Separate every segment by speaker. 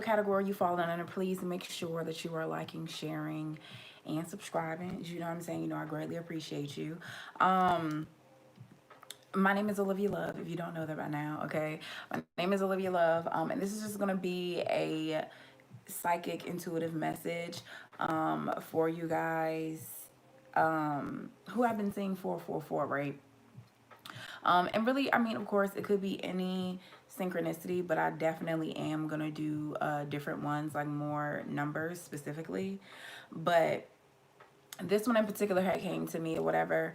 Speaker 1: category you fall under, please make sure that you are liking, sharing, and subscribing. You know what I'm saying? You know, I greatly appreciate you. Um, my name is Olivia Love, if you don't know that by now, okay? My name is Olivia Love, and this is just gonna be a psychic intuitive message for you guys who I've been seeing 444, right? And really, I mean, of course, it could be any synchronicity, but I definitely am gonna do different ones, like more numbers specifically. But this one in particular had came to me or whatever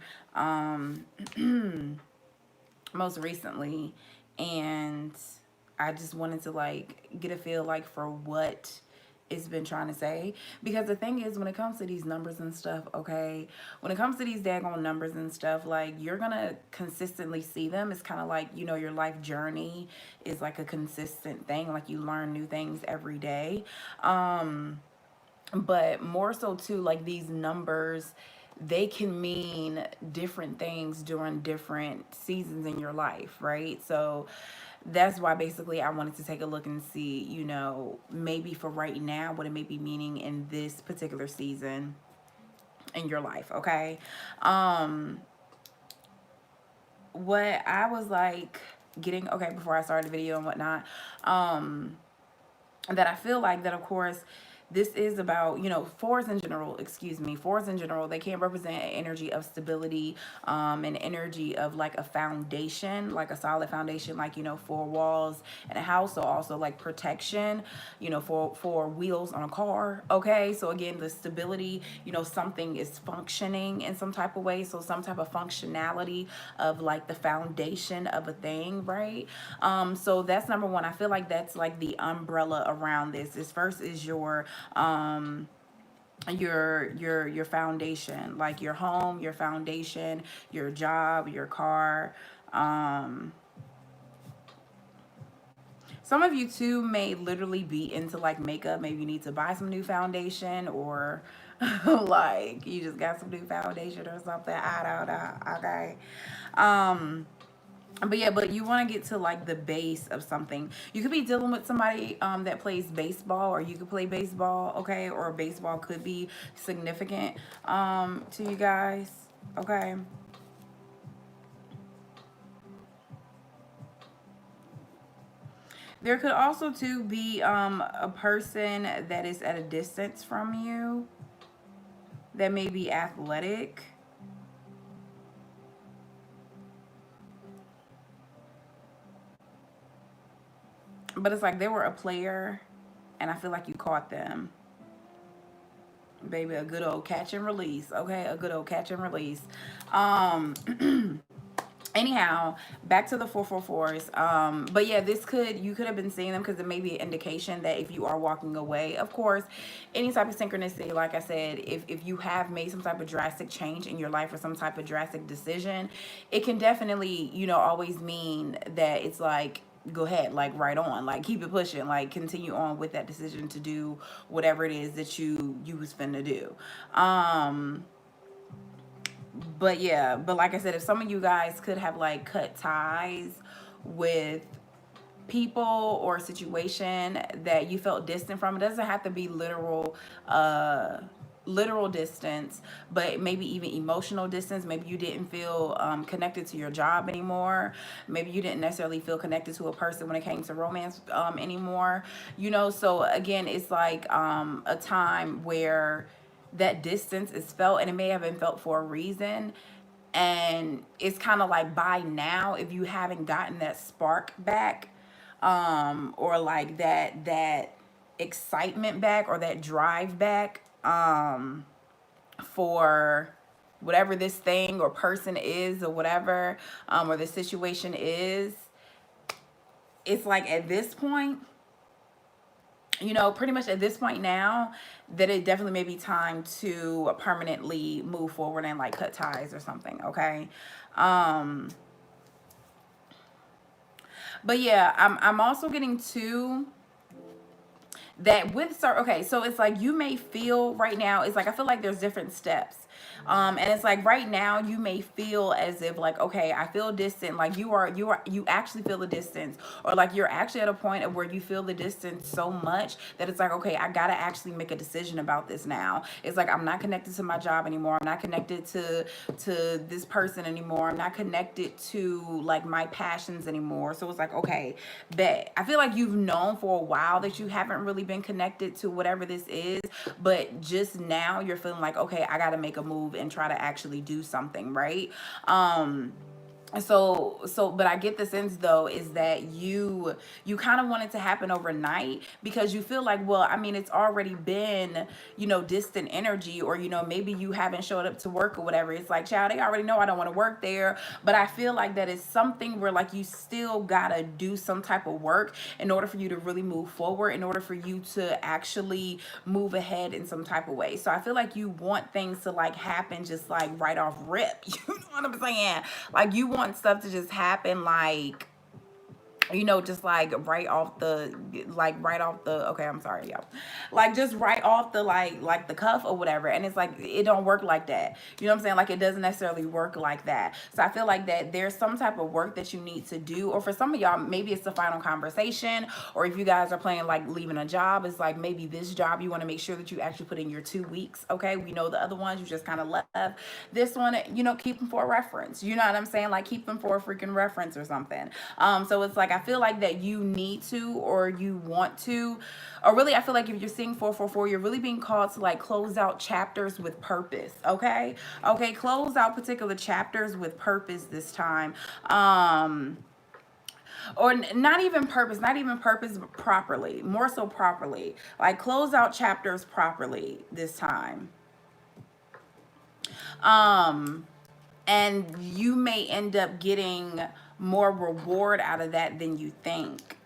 Speaker 1: most recently, and I just wanted to like get a feel like for what it's been trying to say. Because the thing is, when it comes to these numbers and stuff, okay, when it comes to these daggone numbers and stuff, like you're gonna consistently see them. It's kind of like, you know, your life journey is like a consistent thing, like you learn new things every day. But more so too, like these numbers, they can mean different things during different seasons in your life, right? So that's why basically I wanted to take a look and see, you know, maybe for right now what it may be meaning in this particular season in your life. Okay. um what I was like getting, okay, before I started the video and whatnot, um that I feel like that, of course, this is about, you know, fours in general, excuse me, fours in general, they can represent an energy of stability, an energy of like a foundation, like a solid foundation, like, you know, four walls in a house. So also like protection, you know, for wheels on a car. Okay. So again, the stability, you know, something is functioning in some type of way. So some type of functionality of like the foundation of a thing, right? So that's number one. I feel like that's like the umbrella around this. This first is your foundation, like your home, your foundation, your job, your car. um some of you too may literally be into like makeup. Maybe you need to buy some new foundation, or like you just got some new foundation or something. I don't know. Okay. um but yeah, but you want to get to like the base of something. You could be dealing with somebody that plays baseball, or you could play baseball, okay? Or baseball could be significant to you guys, okay? There could also too be a person that is at a distance from you that may be athletic, but it's like they were a player and I feel like you caught them. Baby, a good old catch and release, okay? A good old catch and release. Um Anyhow, back to the 444s. But yeah, this could, you could have been seeing them because it may be an indication that if you are walking away, of course, any type of synchronicity, like I said, if you have made some type of drastic change in your life or some type of drastic decision, it can definitely, you know, always mean that it's like, go ahead, like right on, like keep it pushing, like continue on with that decision to do whatever it is that you was finna do. um but yeah, but like I said, if some of you guys could have like cut ties with people or a situation that you felt distant from, it doesn't have to be literal distance, but maybe even emotional distance. Maybe you didn't feel connected to your job anymore. Maybe you didn't necessarily feel connected to a person when it came to romance anymore, you know. So again, it's like a time where that distance is felt, and it may have been felt for a reason. And it's kind of like, by now, if you haven't gotten that spark back, or like that excitement back, or that drive back, for whatever this thing or person is, or whatever, or the situation is, it's like at this point, you know, pretty much at this point now, that it definitely may be time to permanently move forward and like cut ties or something, okay? um but yeah, I'm also getting to that with, okay, so it's like you may feel right now, it's like I feel like there's different steps And it's like right now you may feel as if like, okay, I feel distant. Like you actually feel the distance, or like you're actually at a point of where you feel the distance so much that it's like, okay, I gotta actually make a decision about this now. It's like, I'm not connected to my job anymore. I'm not connected to this person anymore. I'm not connected to like my passions anymore. So it's like, okay, bet. I feel like you've known for a while that you haven't really been connected to whatever this is, but just now you're feeling like, okay, I got to make a move and try to actually do something, right? But I get the sense though is that you kind of want it to happen overnight, because you feel like, well, I mean, it's already been, distant energy, or maybe you haven't showed up to work or whatever. It's like, child, they already know I don't want to work there. But I feel like that is something where like you still gotta do some type of work in order for you to really move forward, in order for you to actually move ahead in some type of way. So I feel like you want things to like happen just like right off rip. You know what I'm saying? Like you want stuff to just happen like, just like right off the, okay, I'm sorry, y'all. Like just right off the, like the cuff or whatever. And it's like, it don't work like that. You know what I'm saying? Like it doesn't necessarily work like that. So I feel like that there's some type of work that you need to do. Or for some of y'all, maybe it's the final conversation. Or if you guys are planning like leaving a job, it's like maybe this job, you want to make sure that you actually put in your 2 weeks. Okay. We know the other ones you just kind of left. This one, keep them for a reference. You know what I'm saying? Like keep them for a freaking reference or something. So it's like, I feel like that you need to, or you want to, or really, I feel like if you're seeing 444, you're really being called to like close out chapters with purpose. Okay, close out particular chapters with purpose this time. Or not even purpose, but properly, more so properly, like close out chapters properly this time. And you may end up getting more reward out of that than you think.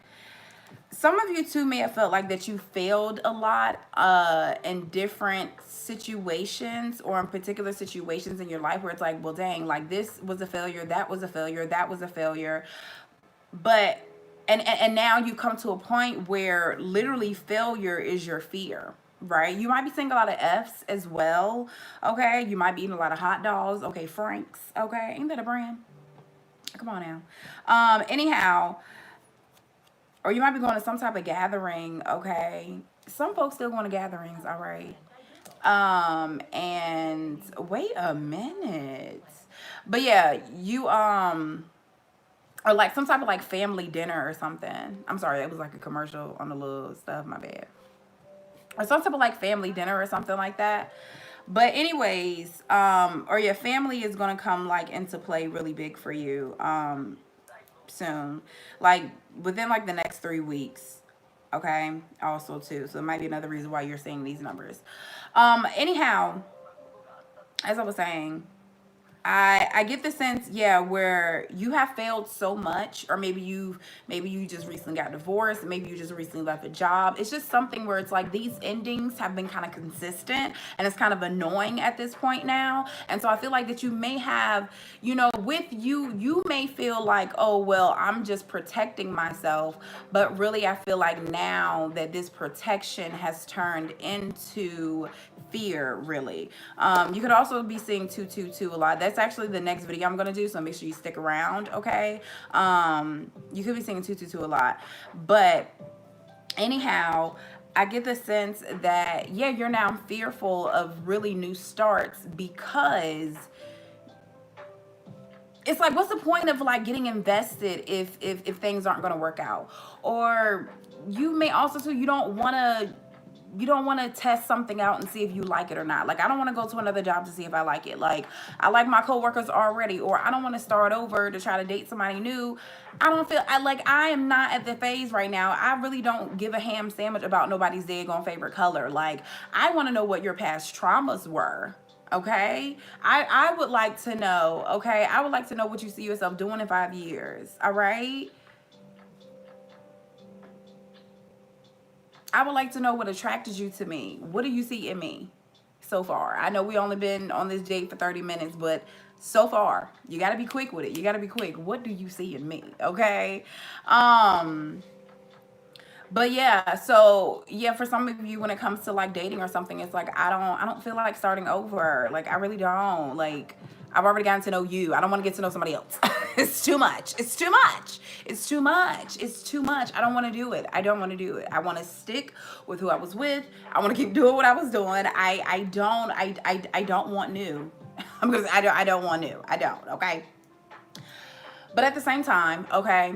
Speaker 1: Some of you too may have felt like that you failed a lot in different situations, or in particular situations in your life where it's like, well, dang, like this was a failure, that was a failure, that was a failure. But and now you come to a point where literally failure is your fear. Right? You might be seeing a lot of F's as well. Okay. You might be eating a lot of hot dogs. Okay. Frank's. Okay. Ain't that a brand? Come on now. Anyhow, or you might be going to some type of gathering. Okay. Some folks still going to gatherings. All right. And wait a minute. But yeah, you, or like some type of like family dinner or something. I'm sorry. It was like a commercial on the little stuff. My bad. Or some type of like family dinner or something like that. But anyways, or your family is gonna come like into play really big for you soon. Like within like the next 3 weeks. Okay. Also too. So it might be another reason why you're seeing these numbers. Anyhow, as I was saying, I get the sense, yeah, where you have failed so much, or maybe you just recently got divorced, maybe you just recently left a job. It's just something where it's like these endings have been kind of consistent, and it's kind of annoying at this point now. And so I feel like that you may have, with you may feel like, oh well, I'm just protecting myself, but really I feel like now that this protection has turned into fear, really. You could also be seeing 222 a lot. That's actually the next video I'm going to do, so make sure you stick around, okay? You could be seeing 222 a lot. But anyhow, I get the sense that, yeah, you're now fearful of really new starts, because it's like, what's the point of like getting invested if things aren't going to work out? Or you may also too, you don't want to test something out and see if you like it or not. Like, I don't want to go to another job to see if I like it. Like, I like my coworkers already, or I don't want to start over to try to date somebody new. I am not at the phase right now. I really don't give a ham sandwich about nobody's daggone favorite color. Like, I want to know what your past traumas were. Okay. I would like to know. Okay. I would like to know what you see yourself doing in 5 years. All right. I would like to know what attracted you to me. What do you see in me so far? I know we only been on this date for 30 minutes, but so far, you got to be quick with it. You got to be quick. What do you see in me? Okay. But yeah, so yeah, for some of you, when it comes to like dating or something, it's like I don't feel like starting over. Like I really don't. Like I've already gotten to know you. I don't want to get to know somebody else. It's too much. It's too much. It's too much. It's too much. I don't want to do it. I don't want to do it. I want to stick with who I was with. I want to keep doing what I was doing. I don't want new. I don't want new. I don't. Okay. But at the same time, okay.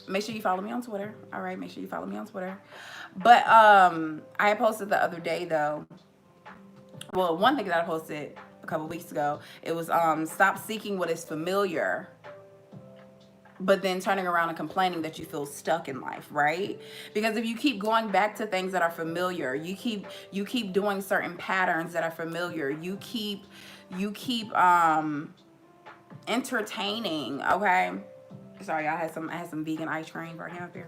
Speaker 1: Make sure you follow me on Twitter. All right, make sure you follow me on Twitter. But I posted the other day though. Well, one thing that I posted a couple weeks ago, it was stop seeking what is familiar, but then turning around and complaining that you feel stuck in life, right? Because if you keep going back to things that are familiar, you keep doing certain patterns that are familiar. You keep entertaining, okay? Sorry, I had some vegan ice cream right now up here.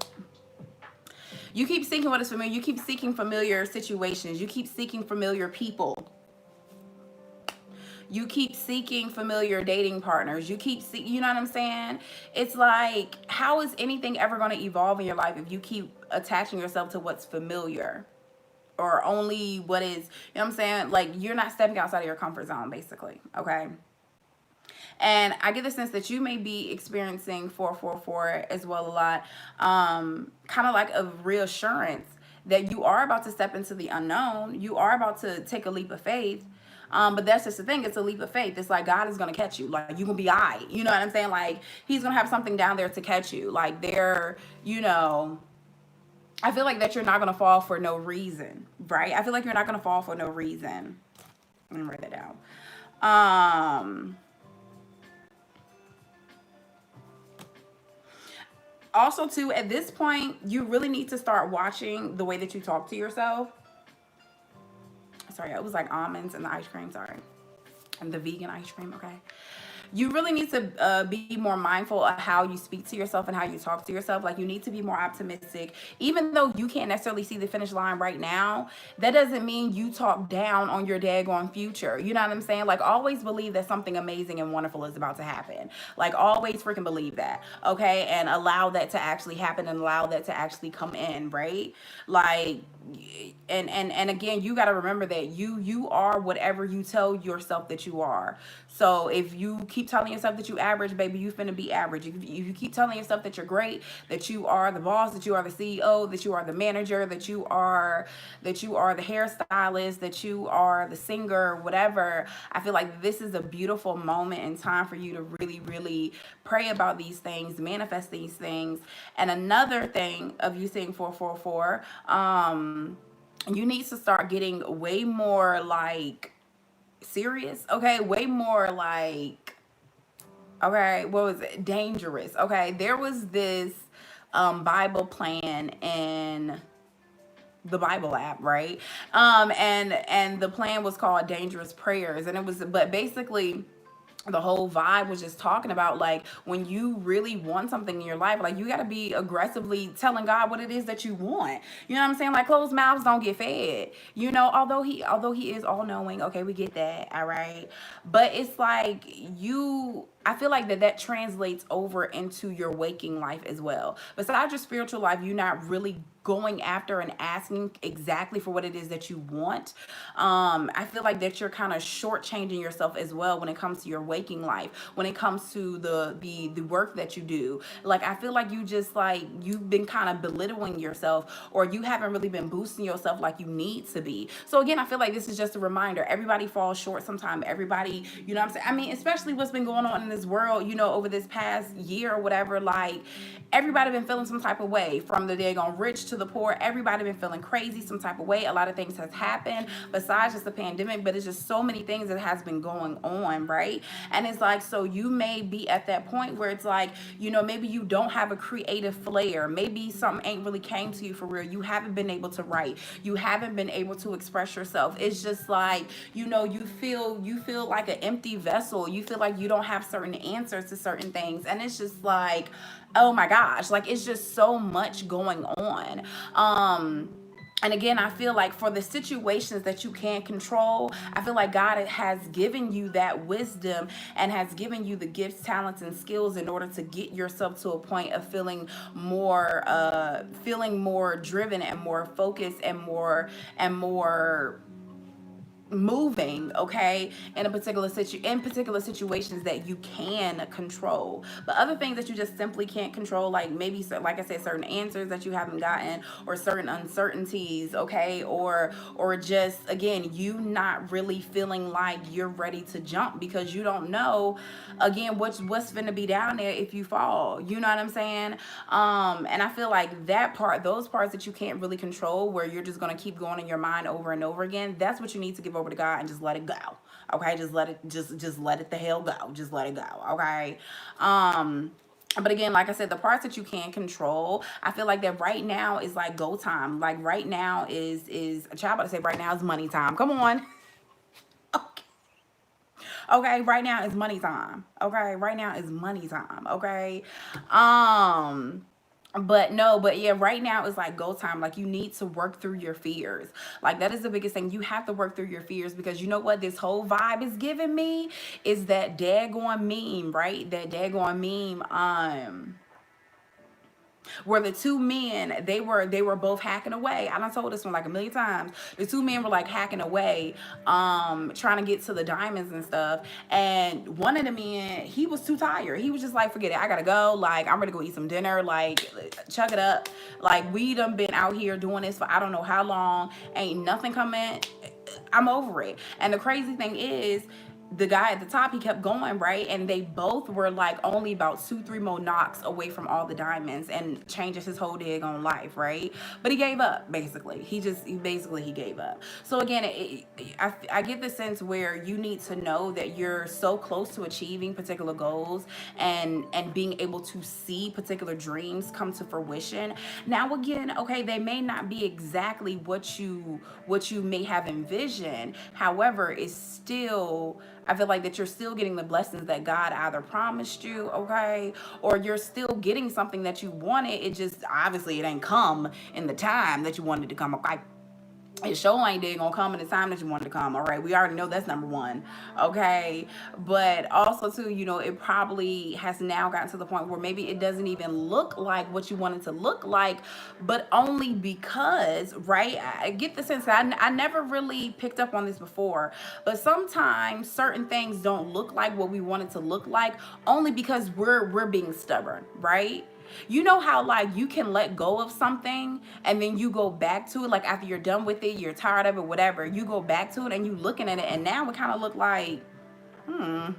Speaker 1: You keep seeking what is familiar. You keep seeking familiar situations. You keep seeking familiar people. You keep seeking familiar dating partners. You know what I'm saying? It's like, how is anything ever going to evolve in your life if you keep attaching yourself to what's familiar? Or only what is, you know what I'm saying? Like, you're not stepping outside of your comfort zone, basically. Okay. And I get the sense that you may be experiencing 444 as well a lot, kind of like a reassurance that you are about to step into the unknown. You are about to take a leap of faith. But that's just the thing. It's a leap of faith. It's like God is going to catch you. Like, you going to be all right. You know what I'm saying? Like, he's going to have something down there to catch you. Like, I feel like that you're not going to fall for no reason, right? I feel like you're not going to fall for no reason. Let me write that down. Also, too, at this point, you really need to start watching the way that you talk to yourself. Sorry, it was like almonds and the ice cream. Sorry, and the vegan ice cream. Okay. You really need to be more mindful of how you speak to yourself and how you talk to yourself. Like, you need to be more optimistic. Even though you can't necessarily see the finish line right now, that doesn't mean you talk down on your daggone future. You know what I'm saying? Like, always believe that something amazing and wonderful is about to happen. Like, always freaking believe that, okay? And allow that to actually happen and allow that to actually come in, right? Like, and again, you got to remember that you are whatever you tell yourself that you are. So if you keep telling yourself that you average, baby, you finna be average. If you keep telling yourself that you're great, that you are the boss, that you are the CEO, that you are the manager, that you are the hairstylist, that you are the singer, whatever, I feel like this is a beautiful moment in time for you to really, really pray about these things, manifest these things. And another thing of you saying 444, you need to start getting way more like serious, okay? Way more like, okay, what was it? Dangerous. Okay. There was this Bible plan in the Bible app, right? And the plan was called Dangerous Prayers. And it was, but basically the whole vibe was just talking about like, when you really want something in your life, like, you got to be aggressively telling God what it is that you want. You know what I'm saying? Like, closed mouths don't get fed, although he is all knowing. Okay, we get that. All right. But it's like, I feel like that translates over into your waking life as well. Besides your spiritual life, you're not really going after and asking exactly for what it is that you want. I feel like that you're kind of shortchanging yourself as well when it comes to your waking life, when it comes to the work that you do. Like, I feel like you've been kind of belittling yourself, or you haven't really been boosting yourself like you need to be. So again, I feel like this is just a reminder. Everybody falls short sometime. Everybody, you know what I'm saying? I mean, especially what's been going on in this world, over this past year or whatever. Like, everybody been feeling some type of way, from the daggone rich to the poor. Everybody been feeling crazy some type of way. A lot of things has happened besides just the pandemic, but it's just so many things that has been going on, right? And it's like, so you may be at that point where it's like, maybe you don't have a creative flair. Maybe something ain't really came to you for real. You haven't been able to write. You haven't been able to express yourself. It's just like, you feel like an empty vessel. You feel like you don't have certain answers to certain things. And it's just like, oh my gosh, like, it's just so much going on. And again, I feel like for the situations that you can't control, I feel like God has given you that wisdom and has given you the gifts, talents, and skills in order to get yourself to a point of feeling more driven and more focused and more moving, okay, in a particular situations that you can control. But other things that you just simply can't control, like maybe like I said, certain answers that you haven't gotten, or certain uncertainties, okay, or just again you not really feeling like you're ready to jump because you don't know again what's gonna be down there if you fall, you know what I'm saying? And I feel like those parts that you can't really control, where you're just gonna keep going in your mind over and over again, that's what you need to give over to God and just let it go. Okay, just let it just let it the hell go. Just let it go. Okay. But again, like I said, the parts that you can't control, I feel like that right now is like go time. Like right now is a child about to say right now is money time. Come on. Okay. Okay, right now is money time. Okay, right now is money time. Okay. Um but no, but yeah, right now is like go time. Like you need to work through your fears. Like that is the biggest thing. You have to work through your fears, because you know what this whole vibe is giving me is that daggone meme, right? That daggone meme. Where the two men, they were both hacking away. I done told this one like a million times. The two men were like hacking away, trying to get to the diamonds and stuff. And one of the men, he was too tired. He was just like, forget it, I gotta go. Like, I'm ready to go eat some dinner. Like, chuck it up. Like, we done been out here doing this for I don't know how long. Ain't nothing coming. I'm over it. And the crazy thing is, the guy at the top, he kept going, right? And they both were like only about 2 3 more knocks away from all the diamonds, and changes his whole dig on life, right? But he gave up, basically. He gave up. So again, I get the sense where you need to know that you're so close to achieving particular goals, and being able to see particular dreams come to fruition. Now again, okay, they may not be exactly what you may have envisioned. However, it's still, I feel like that you're still getting the blessings that God either promised you, okay, or you're still getting something that you wanted. It just obviously it ain't come in the time that you wanted to come, okay. It sure ain't they gonna come in the time that you wanted to come. All right, we already know that's number one. Okay, but also too, it probably has now gotten to the point where maybe it doesn't even look like what you wanted to look like, but only because, right? I get the sense that I never really picked up on this before, but sometimes certain things don't look like what we want it to look like, only because we're being stubborn, right? You know how like you can let go of something and then you go back to it, like after you're done with it, you're tired of it, whatever, you go back to it and you looking at it, and now it kind of look like, you know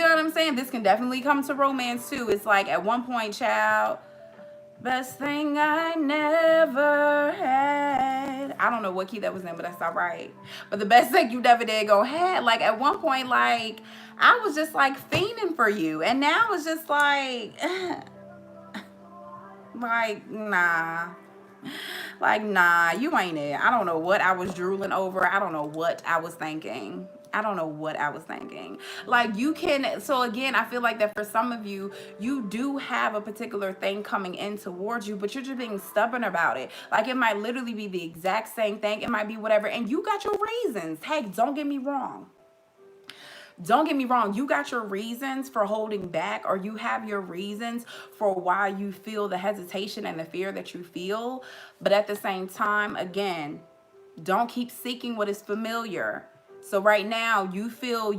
Speaker 1: what I'm saying? This can definitely come to romance too. It's like at one point, child, best thing I never had. I don't know what key that was in, but that's all right. But the best thing you never did go had. Like at one point, like I was just like fiending for you, and now it's just like like, nah. Like, nah, you ain't it. I don't know what I was drooling over. I don't know what I was thinking. I don't know what I was thinking. Like, you can, so again, I feel like that for some of you, you do have a particular thing coming in towards you, but you're just being stubborn about it. Like, it might literally be the exact same thing. It might be whatever. And you got your reasons. Hey, don't get me wrong. Don't get me wrong, you got your reasons for holding back, or you have your reasons for why you feel the hesitation and the fear that you feel. But at the same time, again, don't keep seeking what is familiar. So right now you feel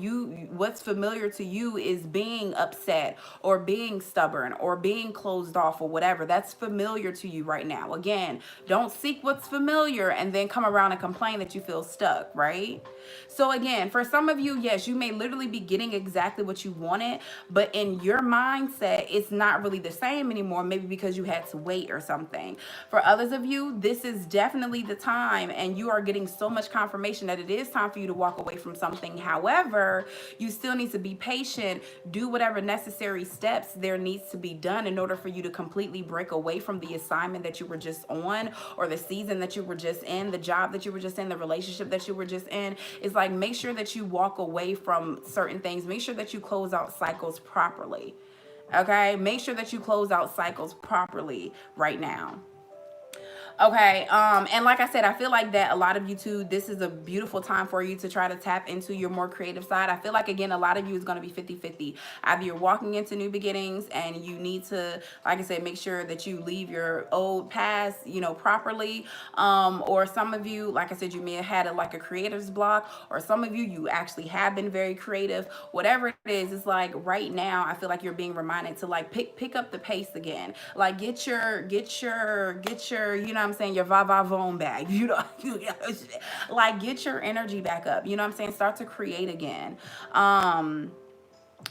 Speaker 1: what's familiar to you is being upset or being stubborn or being closed off or whatever. That's familiar to you right now. Again, don't seek what's familiar and then come around and complain that you feel stuck, right? So again, for some of you, yes, you may literally be getting exactly what you wanted, but in your mindset, it's not really the same anymore, maybe because you had to wait or something. For others of you, this is definitely the time, and you are getting so much confirmation that it is time for you to walk away from something. However, you still need to be patient, do whatever necessary steps there needs to be done in order for you to completely break away from the assignment that you were just on, or the season that you were just in, the job that you were just in, the relationship that you were just in. It's like, make sure that you walk away from certain things. Make sure that you close out cycles properly. Okay? Make sure that you close out cycles properly right now. Okay. And like I said, I feel like that a lot of you too, this is a beautiful time for you to try to tap into your more creative side. I feel like, again, a lot of you is going to be 50-50. Either you're walking into new beginnings and you need to, like I said, make sure that you leave your old past, you know, properly. Or some of you, like I said, you may have had like a creator's block, or some of you, you actually have been very creative. Whatever it is, it's like right now, I feel like you're being reminded to like pick up the pace again. Like get your, you know what I'm saying, your va von back. You know, like get your energy back up. You know what I'm saying? Start to create again.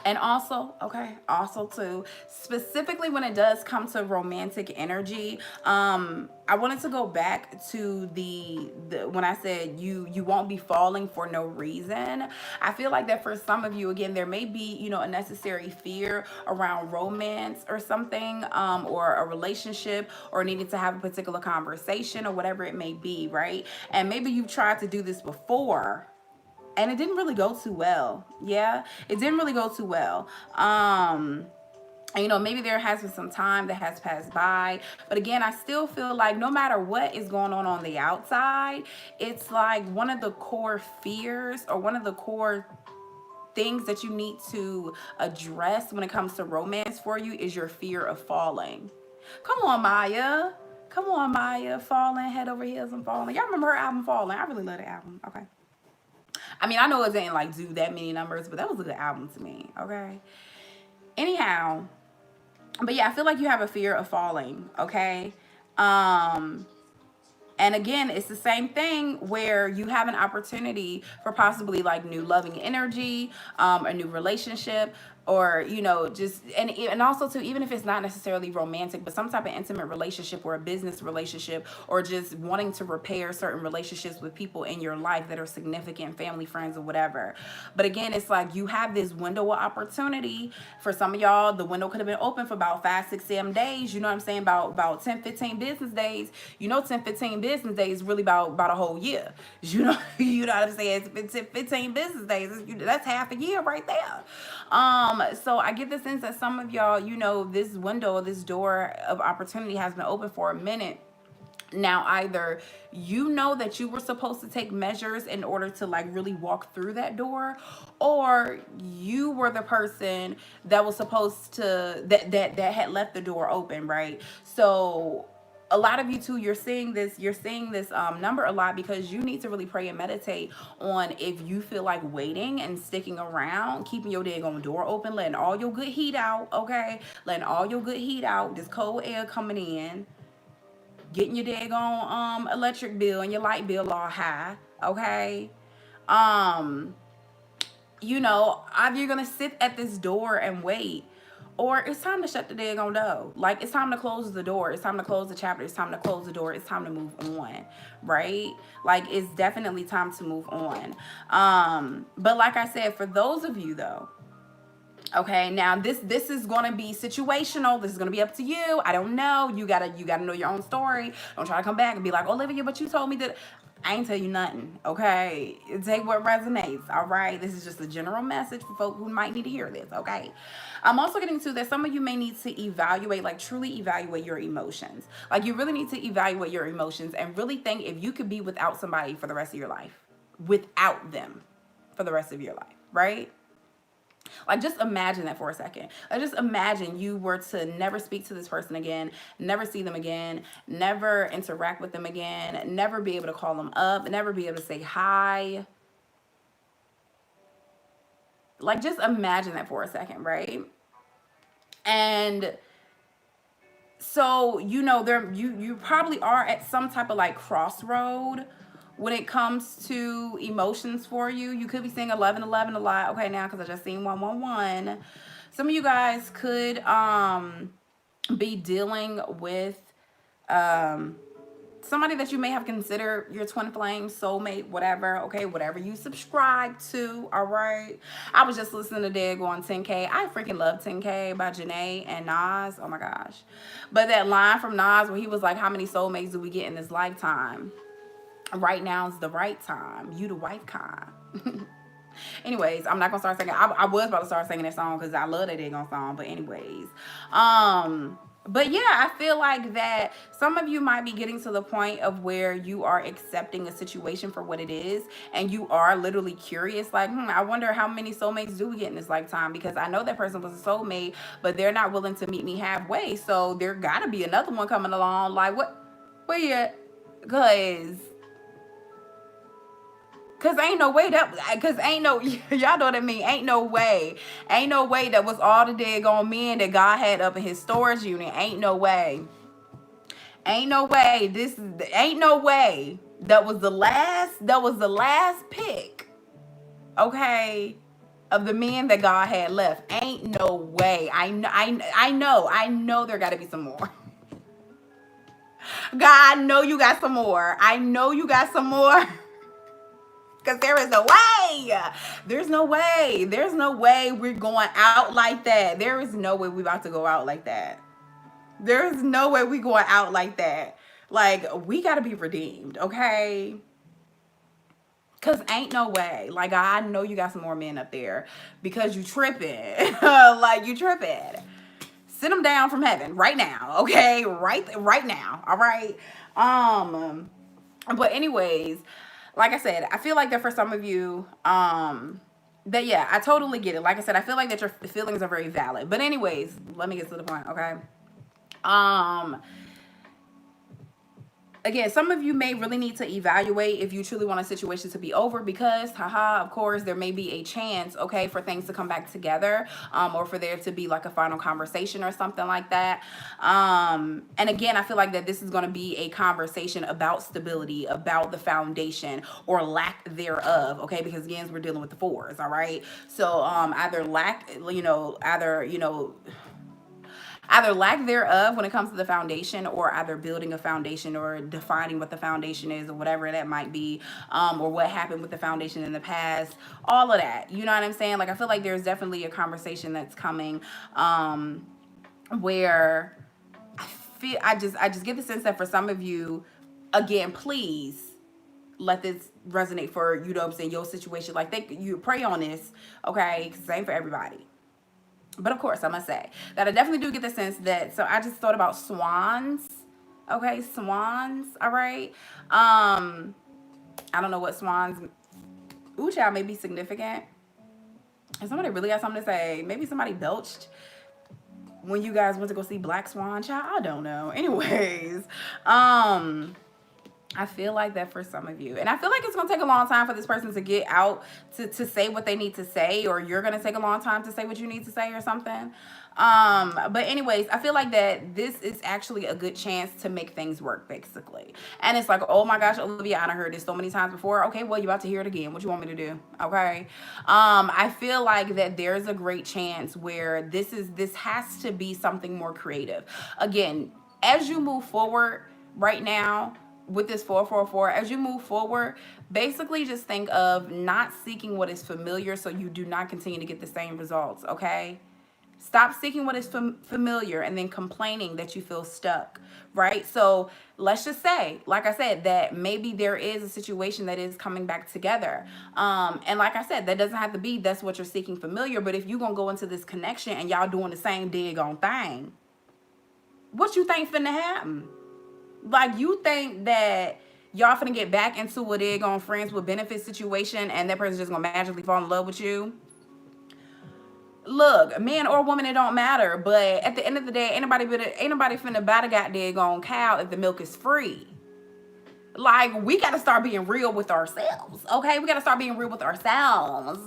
Speaker 1: And also, okay, also too, specifically when it does come to romantic energy, I wanted to go back to the when I said you won't be falling for no reason. I feel like that for some of you, again, there may be, you know, a necessary fear around romance or something, or a relationship, or needing to have a particular conversation or whatever it may be, right? And maybe you've tried to do this before and it didn't really go too well. Yeah, it didn't really go too well. And, you know, maybe there has been some time that has passed by, but again, I still feel like no matter what is going on the outside, it's like one of the core fears, or one of the core things that you need to address when it comes to romance for you, is your fear of falling. Come on, Maya. Come on, Maya. Falling head over heels and falling. Y'all remember her album Falling? I really love the album. Okay. I mean, I know it didn't like do that many numbers, but that was a good album to me. Okay. Anyhow, but yeah, I feel like you have a fear of falling. Okay. Um, and again, it's the same thing where you have an opportunity for possibly like new loving energy, a new relationship, or, you know, just, and also too, even if it's not necessarily romantic, but some type of intimate relationship or a business relationship, or just wanting to repair certain relationships with people in your life that are significant, family, friends, or whatever. But again, it's like you have this window of opportunity. For some of y'all, the window could have been open for about 5, 6, 7 days. You know what I'm saying? About 10, 15 business days. You know, 10, 15 business days is really about a whole year. You know, you know what I'm saying? It's 10, 15 business days. That's half a year right there. So I get the sense that some of y'all, you know, this window, this door of opportunity has been open for a minute. Now, either you know that you were supposed to take measures in order to like really walk through that door, or you were the person that was supposed to that had left the door open, right? So a lot of you too, you're seeing this number a lot, because you need to really pray and meditate on, if you feel like waiting and sticking around, keeping your daggone door open, letting all your good heat out. Okay, letting all your good heat out, this cold air coming in, getting your daggone electric bill and your light bill all high. Okay. um you know, either you're gonna sit at this door and wait, or it's time to shut the daggone door. Like, it's time to close the door. It's time to close the chapter. It's time to close the door. It's time to move on, right? Like, it's definitely time to move on. But like I said, for those of you though, okay, now this is gonna be situational. This is gonna be up to you. I don't know. You gotta know your own story. Don't try to come back and be like, Olivia, but you told me that. I ain't tell you nothing. Okay, take what resonates. All right, this is just a general message for folk who might need to hear this. Okay, I'm also getting to that some of you may need to evaluate, like truly evaluate your emotions. Like, you really need to evaluate your emotions and really think if you could be without somebody for the rest of your life, without them for the rest of your life, right? Like, just imagine that for a second. Like, just imagine you were to never speak to this person again, never see them again, never interact with them again, never be able to call them up, never be able to say hi. Like, just imagine that for a second, right? And so, you know, there you probably are at some type of like crossroad when it comes to emotions for you. You could be seeing 1111 a lot. Okay, now because I just seen 111. Some of you guys could be dealing with somebody that you may have considered your twin flame, soulmate, whatever. Okay, whatever you subscribe to. All right. I was just listening to Dead on 10K. I freaking love 10K by Janae and Nas. Oh my gosh. But that line from Nas where he was like, how many soulmates do we get in this lifetime? Right now is the right time. You the wife kind. Anyways, I'm not gonna start singing. I was about to start singing that song because I love that daggone song. But anyways, But yeah, I feel like that some of you might be getting to the point of where you are accepting a situation for what it is, and you are literally curious, like, I wonder how many soulmates do we get in this lifetime, because I know that person was a soulmate, but they're not willing to meet me halfway. So there gotta be another one coming along. Like, what? Where you at? Cause ain't no way that, cause ain't no, y'all know what I mean. Ain't no way that was all the daggone men that God had up in His storage unit. Ain't no way. Ain't no way. That was the last. That was the last pick. Okay, of the men that God had left. Ain't no way. I know. There got to be some more. God, I know you got some more. I know you got some more. Because there is no way. There's no way. There's no way we're going out like that. There is no way we're about to go out like that. There's no way we going out like that. Like, we got to be redeemed, okay? Because ain't no way. Like, I know you got some more men up there because you tripping. Like, you tripping. Send them down from heaven right now, okay? Right now, all right? But anyways, like I said, I feel like that for some of you, that yeah, I totally get it. Like I said, I feel like that your feelings are very valid. But anyways, let me get to the point, okay? Um, Again, some of you may really need to evaluate if you truly want a situation to be over, because haha, of course there may be a chance, okay, for things to come back together, or for there to be like a final conversation or something like that. And again, I feel like that this is going to be a conversation about stability, about the foundation or lack thereof, okay, because again, we're dealing with the fours, all right? So either lack, either lack thereof when it comes to the foundation, or either building a foundation or defining what the foundation is, or whatever that might be, or what happened with the foundation in the past, all of that, you know what I'm saying? Like, I feel like there's definitely a conversation that's coming, where I just get the sense that for some of you, again, please let this resonate for, you know what I'm saying, your situation. Like, you pray on this, okay? Same for everybody. But of course, I must say that I definitely do get the sense that, so I just thought about swans. Okay, swans, all right. I don't know what swans, ooh, child, may be significant. And somebody really got something to say. Maybe somebody belched when you guys went to go see Black Swan, child. I don't know. Anyways, I feel like that for some of you. And I feel like it's going to take a long time for this person to get out to say what they need to say, or you're going to take a long time to say what you need to say or something. But anyways, I feel like that this is actually a good chance to make things work, basically. And it's like, oh my gosh, Olivia, I done heard this so many times before. Okay, well, you about to hear it again. What you want me to do? Okay. I feel like that there's a great chance where this has to be something more creative. Again, as you move forward right now, with this 444, as you move forward, basically just think of not seeking what is familiar, so you do not continue to get the same results, okay? Stop seeking what is familiar and then complaining that you feel stuck, right? So let's just say, like I said, that maybe there is a situation that is coming back together. And like I said, that doesn't have to be that's what you're seeking familiar, but if you're going to go into this connection and y'all doing the same daggone thing, what you think finna happen? Like, you think that y'all finna get back into a daggone friends with benefits situation and that person's just gonna magically fall in love with you? Look, man or woman, it don't matter. But at the end of the day, ain't nobody finna buy the goddamn cow if the milk is free. Like, we gotta start being real with ourselves, okay? We gotta start being real with ourselves.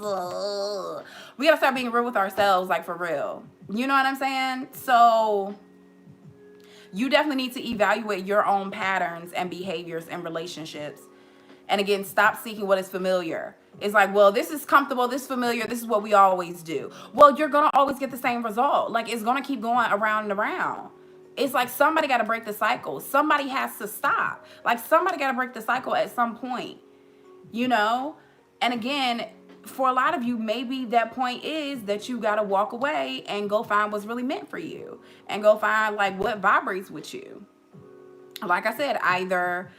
Speaker 1: We gotta start being real with ourselves, like, for real. You know what I'm saying? So you definitely need to evaluate your own patterns and behaviors in relationships. And again, stop seeking what is familiar. It's like, well, this is comfortable, this is familiar, this is what we always do. Well, you're going to always get the same result. Like, it's going to keep going around and around. It's like somebody got to break the cycle. Somebody has to stop. Like, somebody got to break the cycle at some point, you know? And again, for a lot of you, maybe that point is that you got to walk away and go find what's really meant for you and go find like what vibrates with you. Like I said, either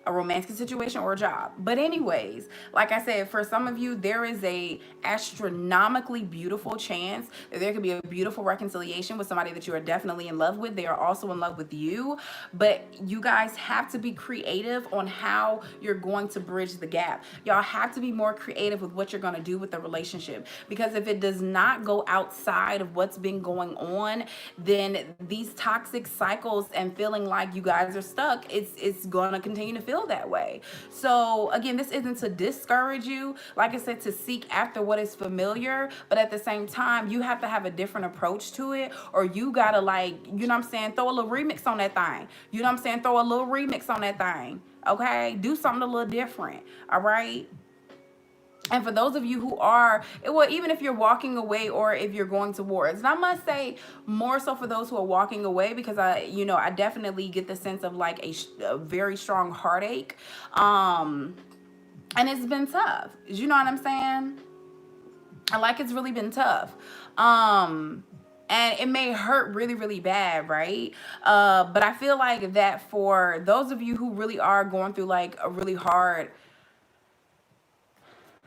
Speaker 1: a romantic situation or a job. But anyways, like I said, for some of you, there is a astronomically beautiful chance that there could be a beautiful reconciliation with somebody that you are definitely in love with. They are also in love with you, but you guys have to be creative on how you're going to bridge the gap. Y'all have to be more creative with what you're going to do with the relationship, because if it does not go outside of what's been going on, then these toxic cycles and feeling like you guys are stuck, it's going to continue to feel that way. So again, this isn't to discourage you, like I said, to seek after what is familiar, but at the same time, you have to have a different approach to it, or you gotta, like, you know what I'm saying, throw a little remix on that thing. You know what I'm saying, throw a little remix on that thing. Okay, do something a little different. All right. And for those of you who are, well, even if you're walking away or if you're going towards, and I must say more so for those who are walking away, because I definitely get the sense of like a very strong heartache. And it's been tough. You know what I'm saying? Like, it's really been tough. And it may hurt really, really bad, right? But I feel like that for those of you who really are going through like a really hard,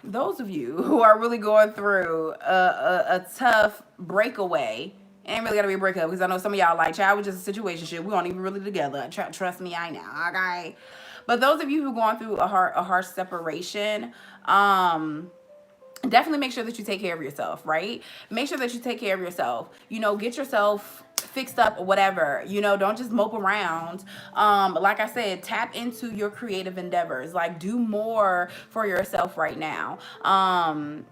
Speaker 1: those of you who are really going through a tough breakaway, ain't really gotta be a breakup, because I know some of y'all like, child, was just a situationship. We aren't even really together. Trust me, I know. Okay. But those of you who are going through a harsh separation, definitely make sure that you take care of yourself, right? Make sure that you take care of yourself. Get yourself fixed up or whatever. Don't just mope around. Like I said, tap into your creative endeavors. Like, do more for yourself right now.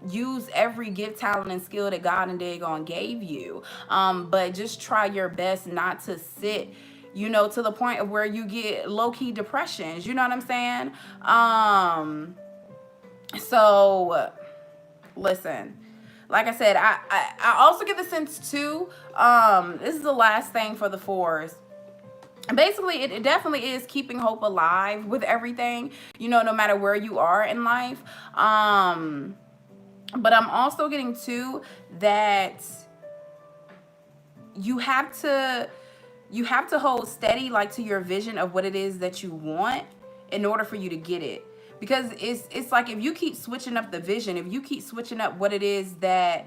Speaker 1: Use every gift, talent, and skill that God and daggone gave you. But just try your best not to sit, to the point of where you get low-key depressions. You know what I'm saying? So listen, like I said, I also get the sense too, this is the last thing for the fours. Basically, it definitely is keeping hope alive with everything, no matter where you are in life. But I'm also getting too that you have to hold steady, like, to your vision of what it is that you want in order for you to get it. Because it's like, if you keep switching up the vision, if you keep switching up what it is that,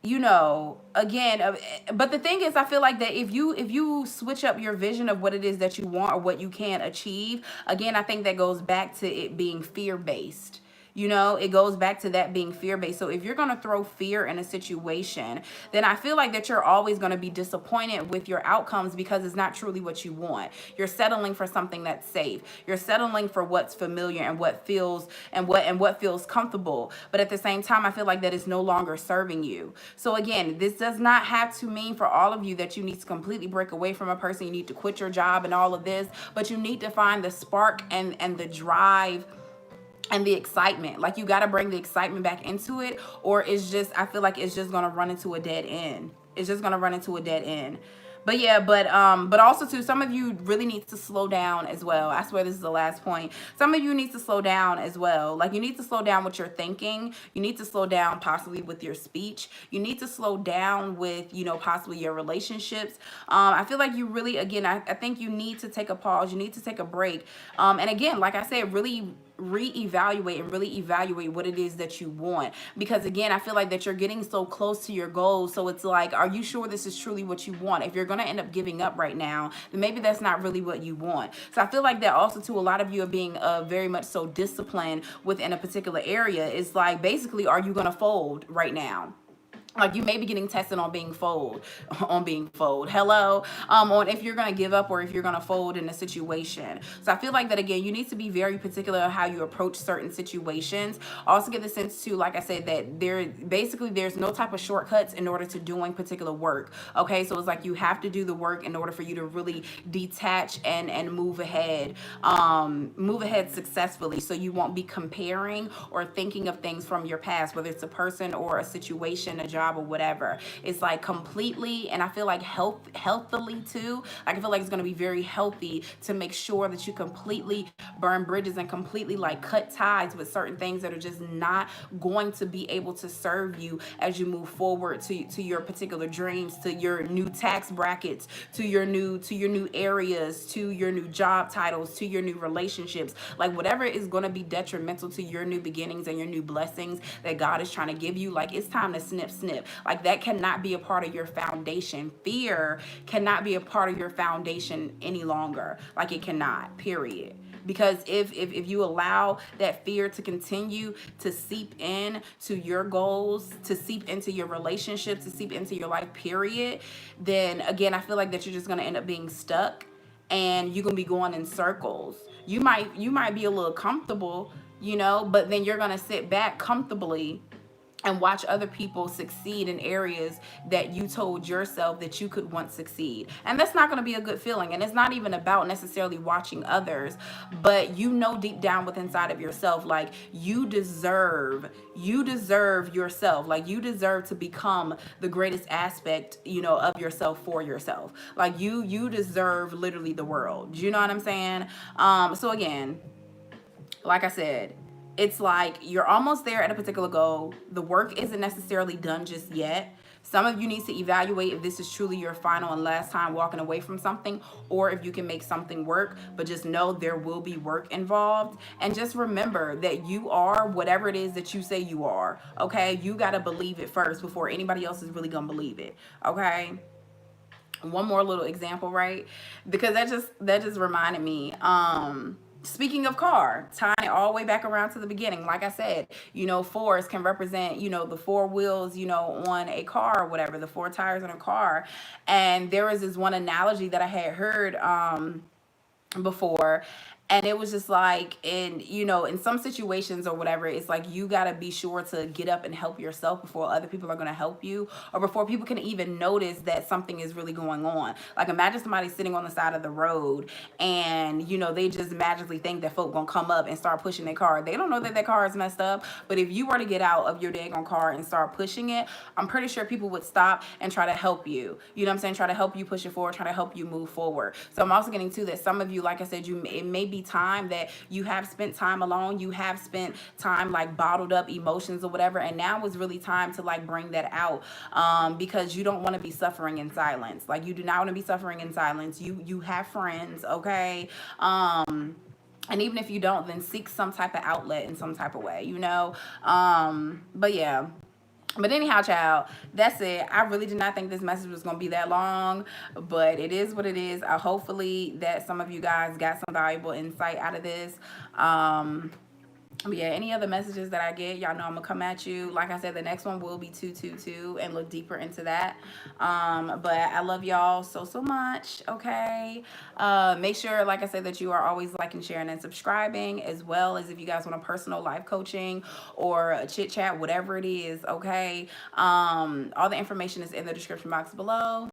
Speaker 1: again, but the thing is, I feel like that if you switch up your vision of what it is that you want or what you can achieve, again, I think that goes back to it being fear-based. It goes back to that being fear-based. So if you're going to throw fear in a situation, then I feel like that you're always going to be disappointed with your outcomes, because it's not truly what you want. You're settling for something that's safe. You're settling for what's familiar and what feels comfortable. But at the same time, I feel like that is no longer serving you. So again, this does not have to mean for all of you that you need to completely break away from a person. You need to quit your job and all of this, but you need to find the spark and the drive and the excitement. Like, you got to bring the excitement back into it, or I feel like it's just going to run into a dead end. It's just going to run into a dead end. But yeah, but also too, some of you really need to slow down as well. I swear this is the last point. Some of you need to slow down as well. Like, you need to slow down with your thinking. You need to slow down possibly with your speech. You need to slow down with, possibly your relationships. I feel like you really, again, I think you need to take a pause. You need to take a break. And again, like I said, really reevaluate and really evaluate what it is that you want, because again, I feel like that you're getting so close to your goals. So it's like, are you sure this is truly what you want? If you're going to end up giving up right now, then maybe that's not really what you want. So I feel like that also too, a lot of you are being very much so disciplined within a particular area. It's like, basically, are you going to fold right now? Like, you may be getting tested on being fold. Hello. On if you're going to give up or if you're going to fold in a situation. So I feel like that, again, you need to be very particular on how you approach certain situations. Also get the sense too, like I said, that there's no type of shortcuts in order to doing particular work. Okay. So it's like, you have to do the work in order for you to really detach and move ahead successfully. So you won't be comparing or thinking of things from your past, whether it's a person or a situation, a job, job or whatever. It's like completely, and I feel like healthily too. Like I feel like it's going to be very healthy to make sure that you completely burn bridges and completely like cut ties with certain things that are just not going to be able to serve you as you move forward to your particular dreams, to your new tax brackets, to your new areas, to your new job titles, to your new relationships. Like whatever is going to be detrimental to your new beginnings and your new blessings that God is trying to give you, like it's time to snip. Like that cannot be a part of your foundation. Fear cannot be a part of your foundation any longer. Like it cannot, period. Because if you allow that fear to continue to seep in to your goals, to seep into your relationships, to seep into your life, period, then again, I feel like that you're just going to end up being stuck, and you're going to be going in circles. You might be a little comfortable, but then you're going to sit back comfortably and watch other people succeed in areas that you told yourself that you could once succeed. And that's not going to be a good feeling. And it's not even about necessarily watching others, but deep down within inside of yourself, like you deserve yourself. Like you deserve to become the greatest aspect, of yourself for yourself. Like you deserve literally the world. You know what I'm saying? So again, like I said, it's like you're almost there at a particular goal. The work isn't necessarily done just yet. Some of you need to evaluate if this is truly your final and last time walking away from something, or if you can make something work. But just know there will be work involved. And just remember that you are whatever it is that you say you are. Okay? You got to believe it first before anybody else is really going to believe it. Okay? One more little example, right? Because that just reminded me. Speaking of car, tying it all the way back around to the beginning, like I said, fours can represent, the four wheels, on a car or whatever, the four tires on a car. And there was this one analogy that I had heard before, and it was just like in some situations or whatever, it's like you got to be sure to get up and help yourself before other people are going to help you, or before people can even notice that something is really going on. Like imagine somebody sitting on the side of the road, and they just magically think that folk gonna come up and start pushing their car. They don't know that their car is messed up, but if you were to get out of your daggone car and start pushing it, I'm pretty sure people would stop and try to help you. You know what I'm saying? Try to help you push it forward, try to help you move forward. So I'm also getting to that some of you, like I said, it may be time that you have spent time alone, you have spent time like bottled up emotions or whatever, and now is really time to like bring that out, because you don't want to be suffering in silence. Like you do not want to be suffering in silence. You have friends, okay? And even if you don't, then seek some type of outlet in some type of way, but yeah. But anyhow, child, that's it. I really did not think this message was going to be that long, but it is what it is. Hopefully that some of you guys got some valuable insight out of this. But yeah, any other messages that I get, y'all know I'm gonna come at you. Like I said, the next one will be 222 and look deeper into that. But I love y'all so much. Okay. Make sure, like I said, that you are always liking, sharing, and subscribing, as well as if you guys want a personal life coaching or a chit chat, whatever it is. Okay. All the information is in the description box below.